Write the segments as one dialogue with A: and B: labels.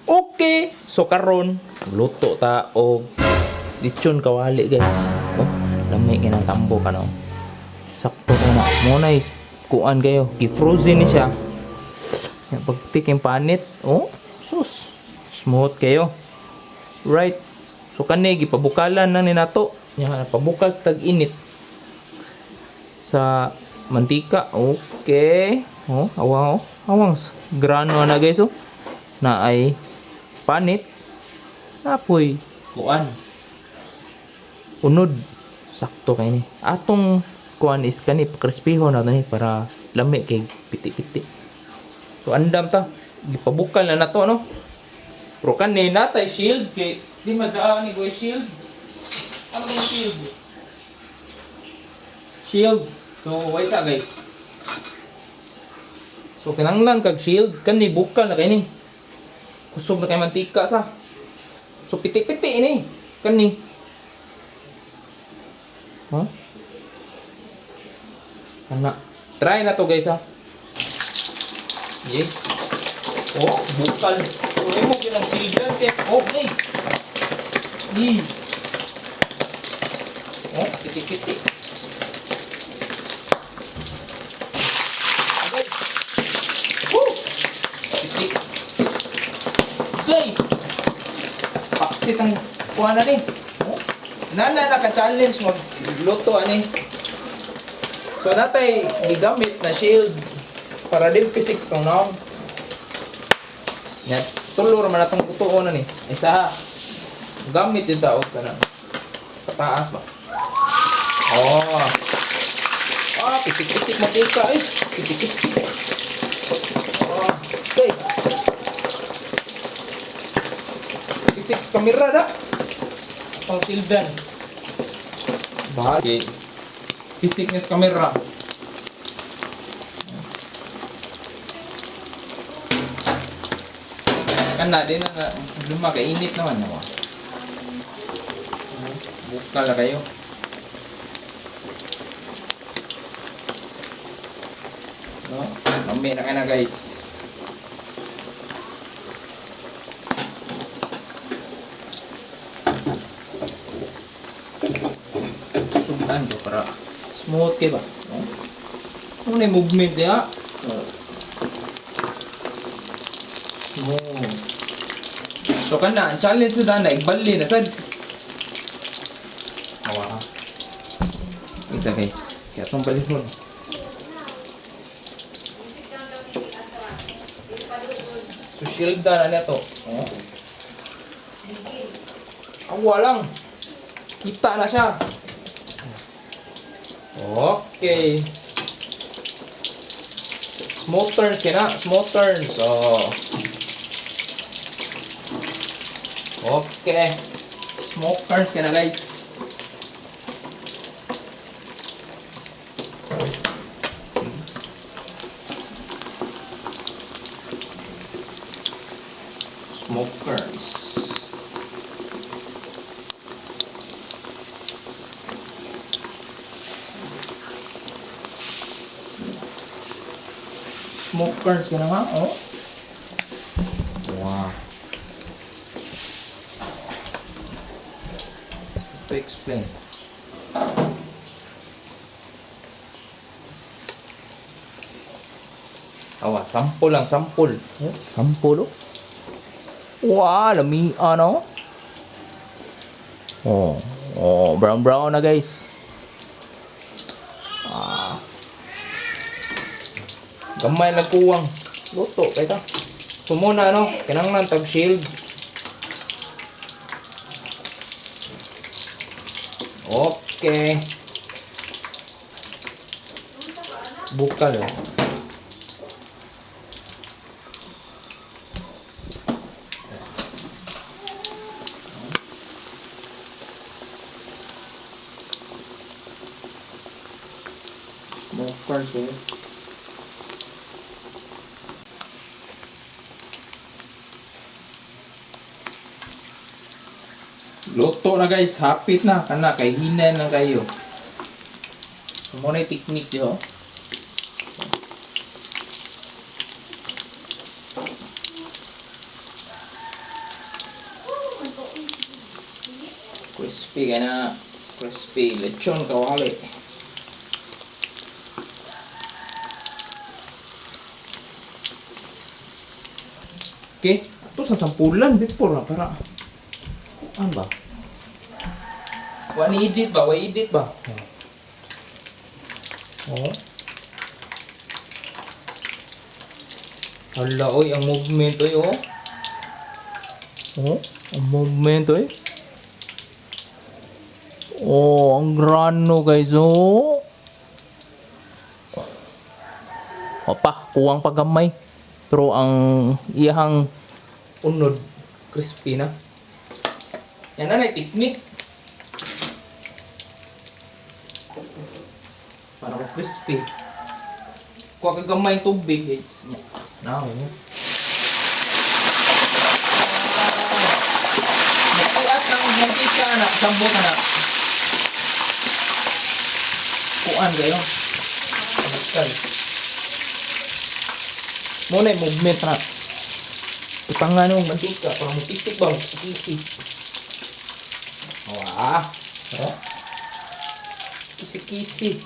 A: Okay, so karon luto ta og lechon kawali guys. Oh, lami kinang tambo ka no. Sakto ko na. Muna is kuan kayo. Gi-frozen ni siya. Yan, pagtiking panit. Oh, sus. Smooth kayo. Right. So kani gipabukalan na ni nato. Yan, pabukal sa tag-init. Sa mantika. Okay. Oh, awang oh. Awang grano na guys oh. Na ay panit. Apoy kuan. Unod. Sakto kay ni. Atong kuan is kani crispyho na ni para lami kay piti-piti. So andam ta. Gipabukal na nato no. Pero kani natay shield kay di madaan ni go shield. Ano yung shield? Shield. So wait sa guys. So kinanglan kag shield kani bukal na kay ni. Kusog na kay mantika sa. So piti-piti ni kani. Huh? Ana. Try na to guys ha. Yes. Oh, bukal. So imo ginang silver kay okay. Ni. Oh, piti-piti. Okay. Woo! Piti. Okay. Paksit ang kuha na ni. Oh. Nana naka-challenge magluto ani. So natay gigamit na shield para din physics tong naong. Yan, tulor man atong utuon na ni. Isa gamit din ta og kana. Pataas ba? Oh. Ah, pisik-pisik matika eh. Pisik-pisik. Oh, okay. Physics kamera da. Pang tildan. Bahagi. Fisik niya sa kamera. Kana din na luma ka init naman no. Bukal na kayo. No, lambi na kayo na guys. Sudan ko para smooth kayo ba? No? Ano na yung movement niya? Smooth. So kana, ang challenge na na, igbali na sad. Awa. Ito guys, kaya itong balik mo. So shield na na ito. Awa lang. Kita na siya. Okay. Small turns kina, small turns. Oh. Okay. Smoke turns kina guys. Smoke turns. Smoke burns ka na nga, oh. Wow. To explain. Awa, sample lang, sample. Oh, sample, oh. Wow, lamig, ano? Oh, oh, brown na guys. Gamay lang kuwang luto kay ta. So muna ano, kinanglan tag shield. Okay. Bukal eh. Bukal eh. Luto na guys, hapit na kana kay hinay na kayo. So mo na technique yo. Crispy ka na. Crispy. Lechon kawali. Okay. Ito sa sampulan before na para. Ano ba? Wani edit ba? Wani edit ba? Oh. Hala, oy, ang movement, oy, oh. Oh, ang movement, oy. Oh, ang grano, guys, oh. Opa, kuwang pagamay. Pero ang iyahang unod, crispy na. Yan na, technique. Para ko crispy. Kuha kagamay tubig, guys. Now, nagtiat ng mantika na, sambot na. Kuan kayo. Guys. Muna yung movement na. Ipangan yung mantika, para mapisik ba? Mapisik. Wah. Oh. Kisi-kisi.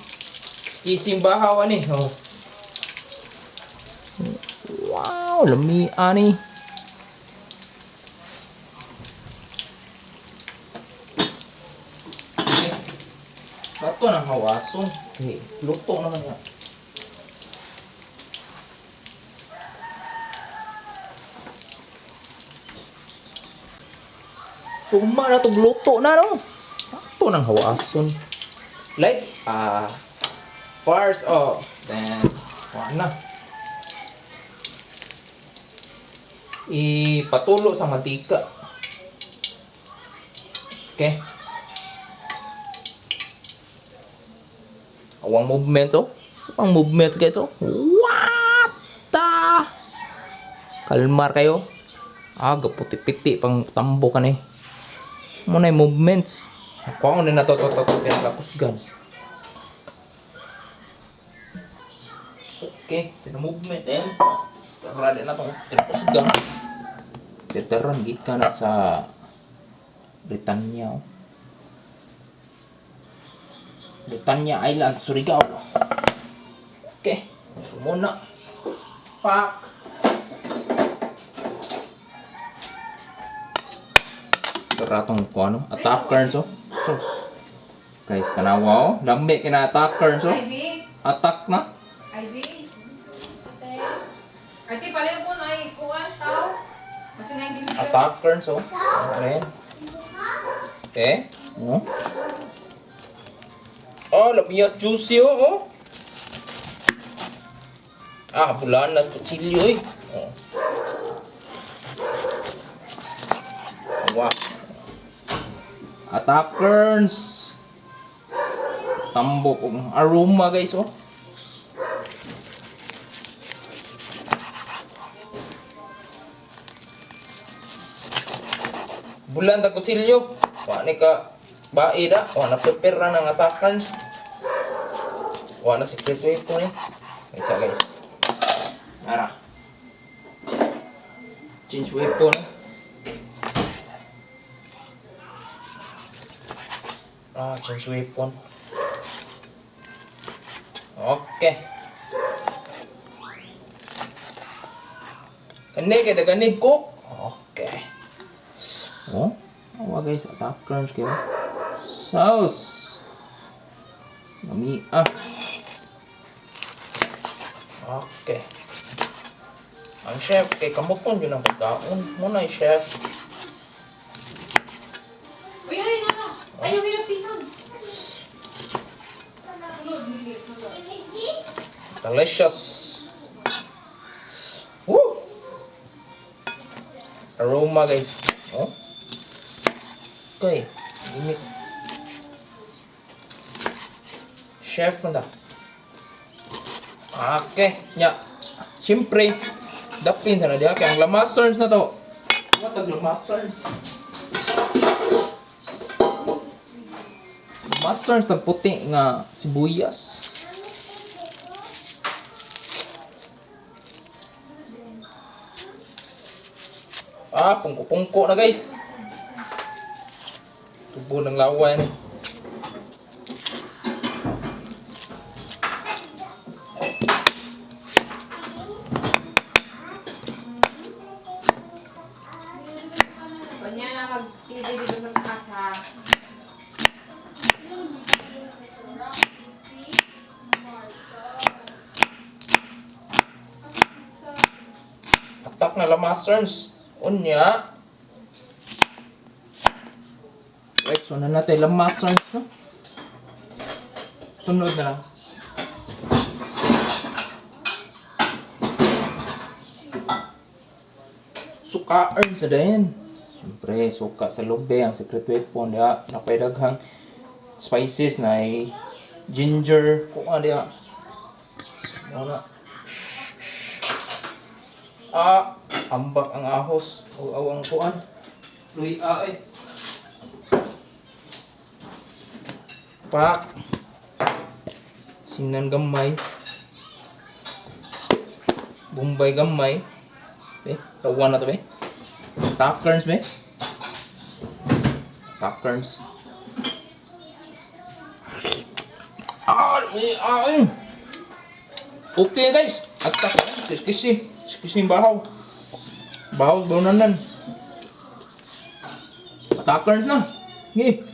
A: Kisi yung bahaw ni. Oh. Wow, lamian ni. Bato ng hawason. Okay, luto na nga. Tuma na itong luto na, no? Bato ng hawason. Lights, fires off. Then, wala na. Ipatulo sa mantika. Okay. Awang movement, oh. Awang movement, guys, oh. What the? Kalmar kayo. Gaputi-piti pang tambo ka na eh. Muna yung movements. Ako na pinakakusgan. Okay, movement eh. Rada na itong pinakakusgan. Veteran gika na sa Britanya. Britanya Island, Surigao. Okay, muna. Pak. Karatong ko ano, attackers oh. Sus. Guys, tanawa oh. Lambi kina attackers oh. Attack na.
B: Ivy. Ate pareho po na ay kuwan tao. Kasi na yung deliver.
A: Attackers oh. Ayan. Okay. Oh. Oh, lapias juicy oh. Bulanas kutsilyo eh. Oh. Wow. Attackers. Tambok aroma guys oh. Bulan ta kutsilyo. Wa ni ka baida, wa na prepare ng attackers. Wa na secret weapon eh. Ito guys. Ara. Change weapon. Change weapon. Okay. Kanig ko. Okay. Oh, awa guys, attackers kayo. Sauce. Okay. Ang chef, kay kamuton yun ang pagkaon. Muna yung chef.
B: Uy, ano? Ayaw yung tisang.
A: Delicious. Woo! Aroma guys. Oh. Okay. Init. Chef man da. Okay. Nya. Siyempre, dapin sana dia kay ang lamasons na to. What ang lamasons? Lamasons na puti nga sibuyas. Pungko-pungko na guys. Tubo ng laway ni.
B: Kanya na mag-TV dito sa taas ha.
A: Tatak na lamasers. Unya. Right, so na natin lamasers. No? Sunod na lang. Sukaan sa dahin. Siyempre, suka sa lobe. Ang secret weapon. Ya, napaidaghang spices na ay ginger. Kung ano ya. Ano na. Ambak ang ahos. O awang kuan. Luy ay. Pak. Sinan gamay. Bombay gamay. Be, tawa na to be. Takerns be. Takerns. Ay. Okay guys. At kisi bahaw. Bahaw baunanan. Takerns na. Ngi.